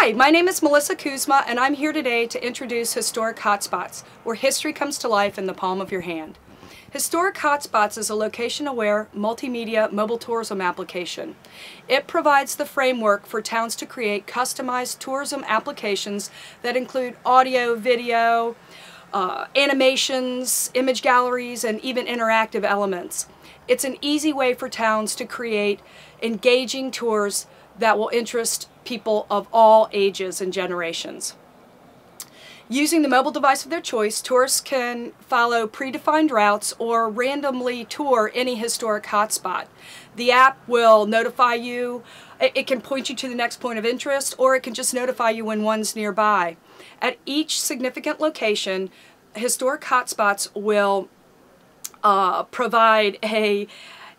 Hi, my name is Melissa Kuzma, and I'm here today to introduce Historic Hotspots, where history comes to life in the palm of your hand. Historic Hotspots is a location-aware, multimedia mobile tourism application. It provides the framework for towns to create customized tourism applications that include audio, video, animations, image galleries, and even interactive elements. It's an easy way for towns to create engaging tours that will interest people of all ages and generations. Using the mobile device of their choice, tourists can follow predefined routes or randomly tour any historic hotspot. The app will notify you. It can point you to the next point of interest, or it can just notify you when one's nearby. At each significant location, historic hotspots will provide a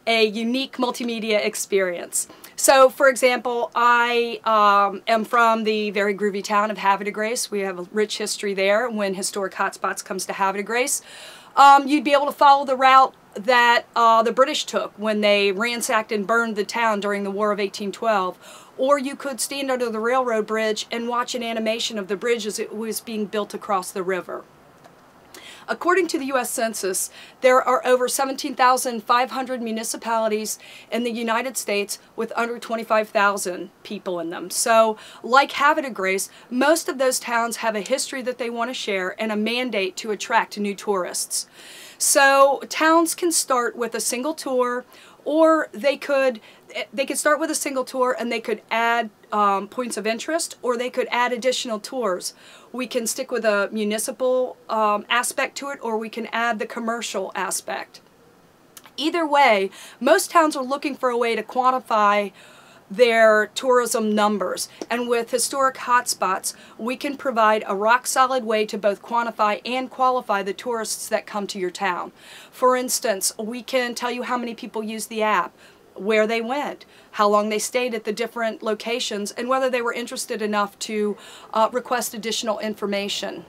unique multimedia experience. So, for example, I am from the very groovy town of Havre de Grace. We have a rich history there. When Historic Hotspots comes to Havre de Grace, you'd be able to follow the route that the British took when they ransacked and burned the town during the War of 1812. Or you could stand under the railroad bridge and watch an animation of the bridge as it was being built across the river. According to the U.S. Census, there are over 17,500 municipalities in the United States with under 25,000 people in them. So, like Havre de Grace, most of those towns have a history that they want to share and a mandate to attract new tourists. So, towns can start with a single tour, or they could start with a single tour and they could add points of interest, or they could add additional tours. We can stick with a municipal aspect to it, or we can add the commercial aspect. Either way, most towns are looking for a way to quantify their tourism numbers, and with historic hotspots we can provide a rock-solid way to both quantify and qualify the tourists that come to your town. For instance, we can tell you how many people use the app, where they went, how long they stayed at the different locations, and whether they were interested enough to request additional information.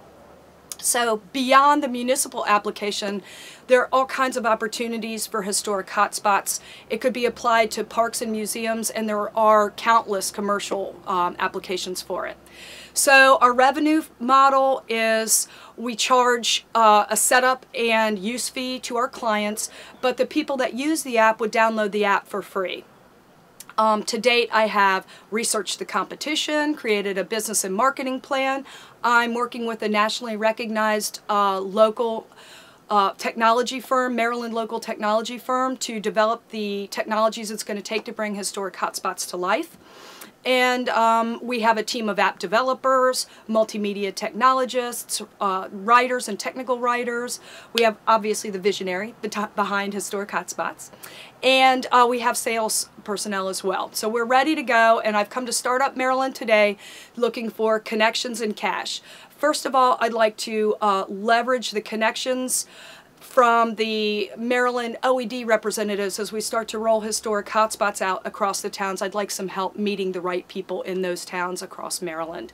So beyond the municipal application, there are all kinds of opportunities for historic hotspots. It could be applied to parks and museums, and there are countless commercial applications for it. So our revenue model is we charge a setup and use fee to our clients, but the people that use the app would download the app for free. To date, I have researched the competition, created a business and marketing plan. I'm working with a nationally recognized local technology firm, Maryland local technology firm, to develop the technologies it's going to take to bring historic hotspots to life. And we have a team of app developers, multimedia technologists, writers and technical writers. We have obviously the visionary behind Historic Hotspots. And we have sales personnel as well. So we're ready to go, and I've come to Startup Maryland today looking for connections and cash. First of all, I'd like to leverage the connections from the Maryland OED representatives as we start to roll historic hotspots out across the towns. I'd like some help meeting the right people in those towns across Maryland.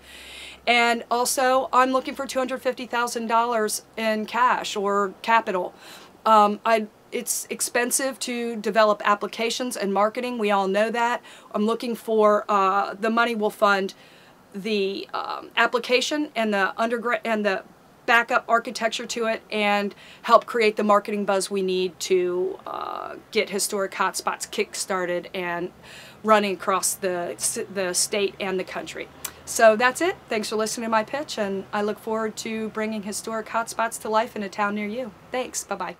And also, I'm looking for $250,000 in cash or capital. It's expensive to develop applications and marketing. We all know that. I'm looking for the money will fund the application and the backup architecture to it, and help create the marketing buzz we need to get historic hotspots kick-started and running across the state and the country. So that's it. Thanks for listening to my pitch, and I look forward to bringing historic hotspots to life in a town near you. Thanks. Bye-bye.